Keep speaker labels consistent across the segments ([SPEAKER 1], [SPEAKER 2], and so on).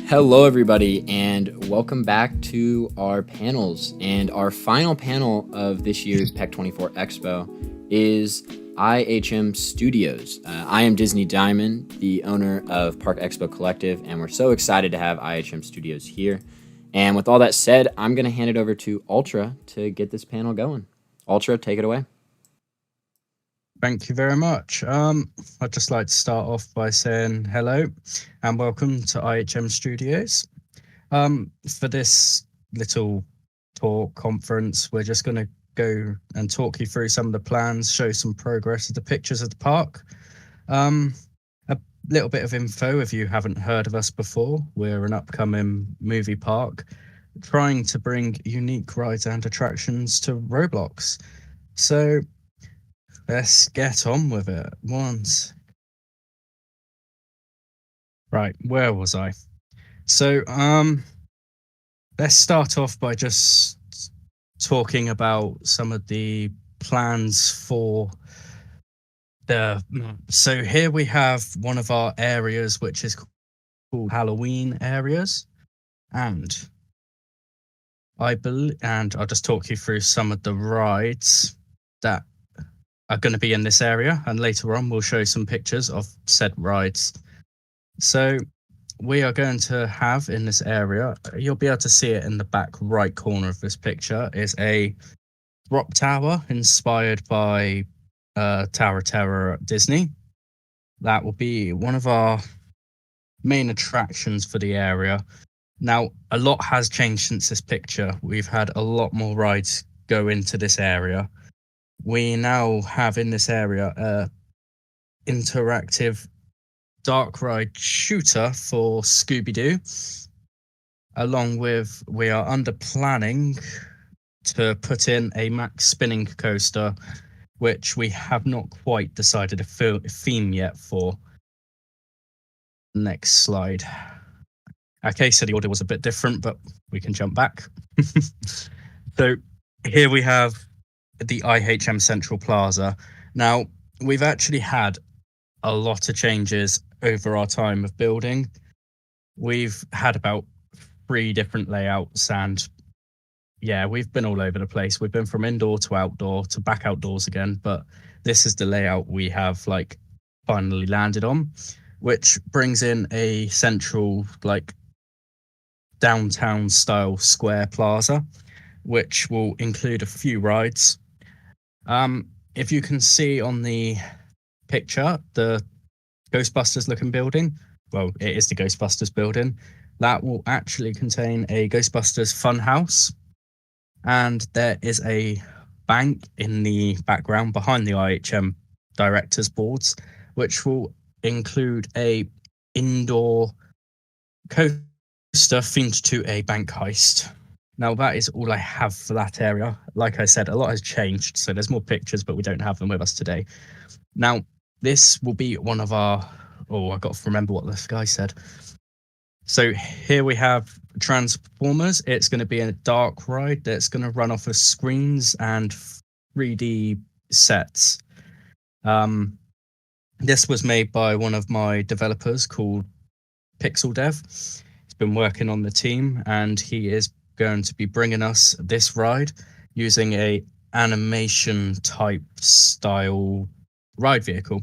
[SPEAKER 1] Hello, everybody, and welcome back to our panels. And our final panel of this year's PEC24 Expo is IHM Studios. I am Disney Diamond, the owner of Park Expo Collective, and we're so excited to have IHM Studios here. And with all that said, I'm going to hand it over to Ultra to get this panel going. Ultra, take it away.
[SPEAKER 2] Thank you very much. I'd just like to start off by saying hello and welcome to IHM Studios. For this little talk conference, we're just going to go and talk you through some of the plans, show some progress of the pictures of the park. A little bit of info if you haven't heard of us before. We're an upcoming movie park trying to bring unique rides and attractions to Roblox. So let's get on with it once. Right, where was I? So, let's start off by just talking about some of the plans for so here we have one of our areas, which is called Halloween areas. And I'll just talk you through some of the rides that are going to be in this area, and later on we'll show some pictures of said rides. So we are going to have in this area, you'll be able to see it in the back right corner of this picture, is a drop tower inspired by Tower of Terror at Disney. That will be one of our main attractions for the area. Now, a lot has changed since this picture. We've had a lot more rides go into this area. We now have in this area a interactive dark ride shooter for Scooby-Doo, along with we are under planning to put in a max spinning coaster, which we have not quite decided a theme yet for. Next slide. Okay, so the order was a bit different, but we can jump back. So here we have the IHM Central Plaza. Now, we've actually had a lot of changes over our time of building. We've had about 3 different layouts, and yeah, we've been all over the place. We've been from indoor to outdoor to back outdoors again, but this is the layout we have finally landed on, which brings in a central downtown style square plaza, which will include a few rides. If you can see on the picture, the Ghostbusters looking building, well, it is the Ghostbusters building, that will actually contain a Ghostbusters funhouse, and there is a bank in the background behind the IHM directors boards, which will include a indoor coaster themed to a bank heist. Now, that is all I have for that area. Like I said, a lot has changed, so there's more pictures, but we don't have them with us today. Now, this will be one of our... Oh, I got to remember what this guy said. So here we have Transformers. It's going to be a dark ride that's going to run off of screens and 3D sets. This was made by one of my developers called Pixel Dev. He's been working on the team, and he is going to be bringing us this ride using a animation type style ride vehicle.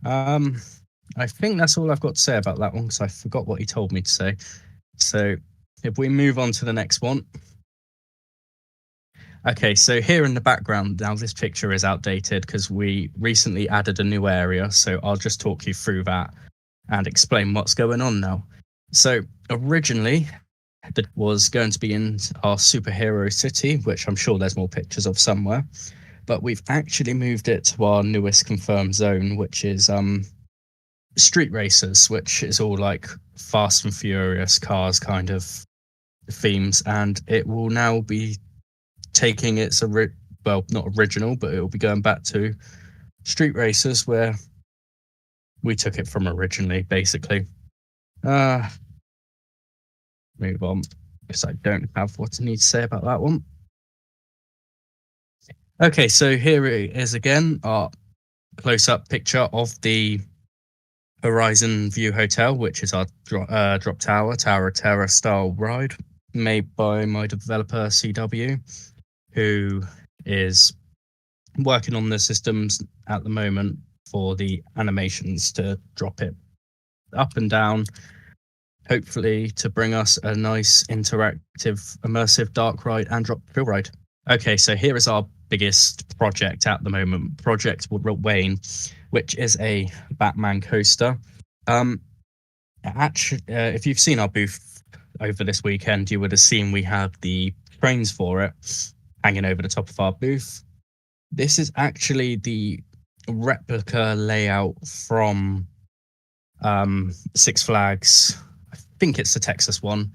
[SPEAKER 2] I think that's all I've got to say about that one, because I forgot what he told me to say. So if we move on to the next one. Okay, so here in the background, now this picture is outdated because we recently added a new area, so I'll just talk you through that and explain what's going on now. So originally, that was going to be in our superhero city, which I'm sure there's more pictures of somewhere, but we've actually moved it to our newest confirmed zone, which is street racers, which is all like Fast and Furious cars kind of themes, and it will now be taking its not original, but it will be going back to street racers where we took it from originally, basically. Move on, because I don't have what I need to say about that one. Okay, so here it is again, our close-up picture of the Horizon View Hotel, which is our drop tower, Tower of Terror style ride, made by my developer CW, who is working on the systems at the moment for the animations to drop it up and down, hopefully to bring us a nice interactive, immersive dark ride and drop thrill ride. Okay, so here is our biggest project at the moment, Project Wayne, which is a Batman coaster. Actually, if you've seen our booth over this weekend, you would have seen we have the trains for it hanging over the top of our booth. This is actually the replica layout from Six Flags. I think it's the Texas one,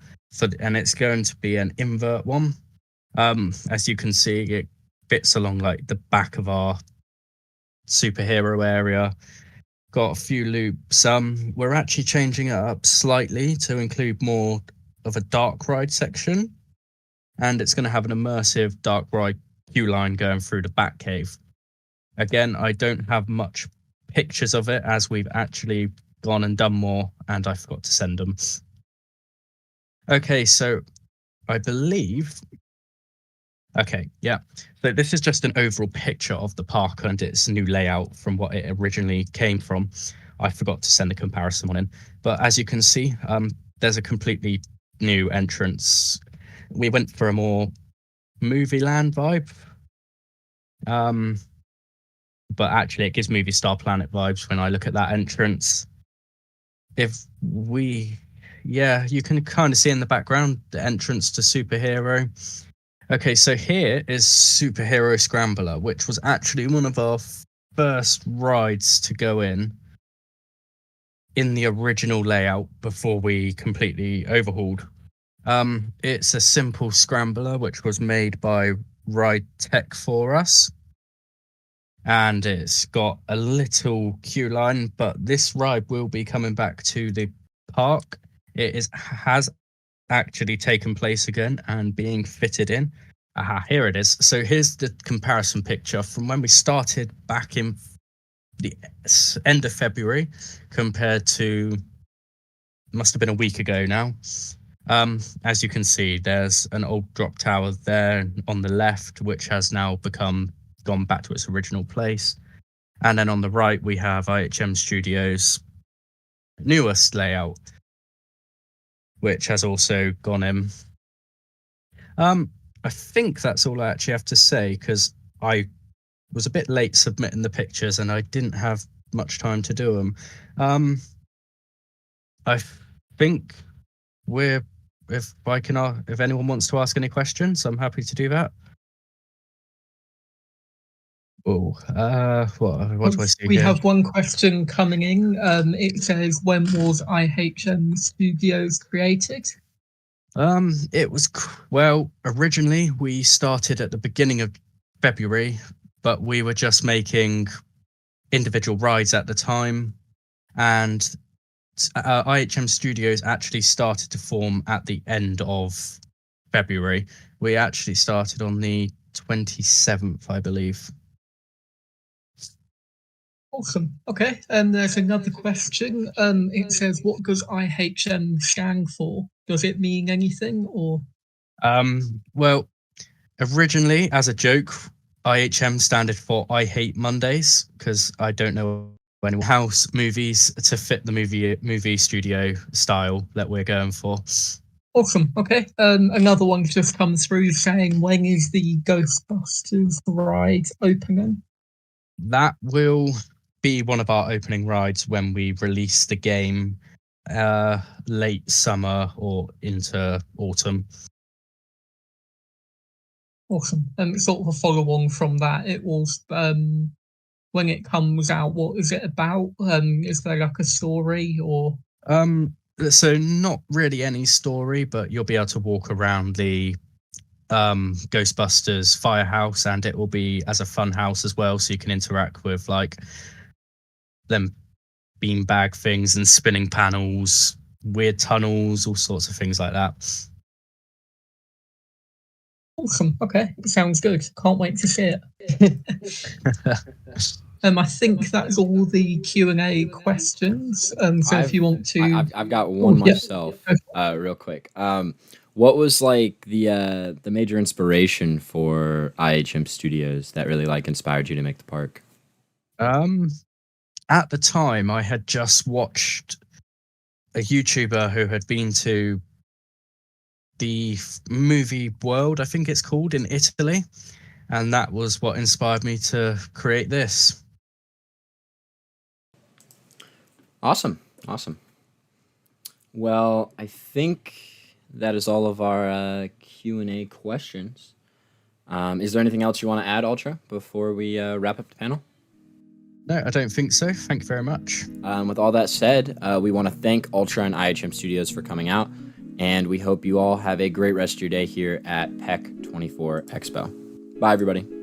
[SPEAKER 2] and it's going to be an invert one. As you can see, it fits along like the back of our superhero area. Got a few loops. We're actually changing it up slightly to include more of a dark ride section, and it's going to have an immersive dark ride queue line going through the Batcave. Again, I don't have much pictures of it as we've actually gone and done more, and I forgot to send them. Okay, so I believe. Okay, yeah. So this is just an overall picture of the park and its new layout from what it originally came from. I forgot to send a comparison one in, but as you can see, there's a completely new entrance. We went for a more movie land vibe, but actually it gives Movie Star Planet vibes when I look at that entrance. You can kind of see in the background the entrance to Superhero. Okay, so here is Superhero Scrambler, which was actually one of our first rides to go in the original layout before we completely overhauled. It's a simple scrambler which was made by Ride Tech for us, and it's got a little queue line, but this ride will be coming back to the park. Has actually taken place again and being fitted in. Here it is. So here's the comparison picture from when we started back in the end of February compared to, must have been a week ago now. As you can see, there's an old drop tower there on the left, which has now gone back to its original place. And then on the right, we have IHM Studios' newest layout, which has also gone in. I think that's all I actually have to say, because I was a bit late submitting the pictures and I didn't have much time to do them. I think if anyone wants to ask any questions, I'm happy to do that. What do I see
[SPEAKER 3] We
[SPEAKER 2] here?
[SPEAKER 3] have one question coming in. It says, when was IHM Studios created?
[SPEAKER 2] It was, originally we started at the beginning of February, but we were just making individual rides at the time, and IHM Studios actually started to form at the end of February. We actually started on the 27th, I believe.
[SPEAKER 3] Awesome. Okay, and there's another question. It says, what does IHM stand for? Does it mean anything, or?
[SPEAKER 2] Well, originally, as a joke, IHM standard for I Hate Mondays, because I don't know any house movies to fit the movie studio style that we're going for.
[SPEAKER 3] Awesome. Okay. Another one just comes through saying, when is the Ghostbusters ride opening?
[SPEAKER 2] That will be one of our opening rides when we release the game late summer or into autumn.
[SPEAKER 3] Awesome. And sort of a follow on from that, it was when it comes out, what is it about? Is there like a story or?
[SPEAKER 2] So not really any story, but you'll be able to walk around the Ghostbusters firehouse, and it will be as a fun house as well, so you can interact with like them beanbag things and spinning panels, weird tunnels, all sorts of things like that.
[SPEAKER 3] Awesome. Okay, sounds good. Can't wait to see it. I think that's all the Q&A questions. So if you want to,
[SPEAKER 1] I've got one
[SPEAKER 3] yeah.
[SPEAKER 1] myself, real quick. What was like the major inspiration for IHM Studios that really like inspired you to make the park?
[SPEAKER 2] At the time, I had just watched a YouTuber who had been to the movie world, I think it's called, in Italy, and that was what inspired me to create this.
[SPEAKER 1] Awesome. Well, I think that is all of our Q&A questions. Is there anything else you want to add, Ultra, before we wrap up the panel?
[SPEAKER 2] No, I don't think so. Thank you very much.
[SPEAKER 1] With all that said, we want to thank Ultra and IHM Studios for coming out, and we hope you all have a great rest of your day here at PEC24 Expo. Bye, everybody.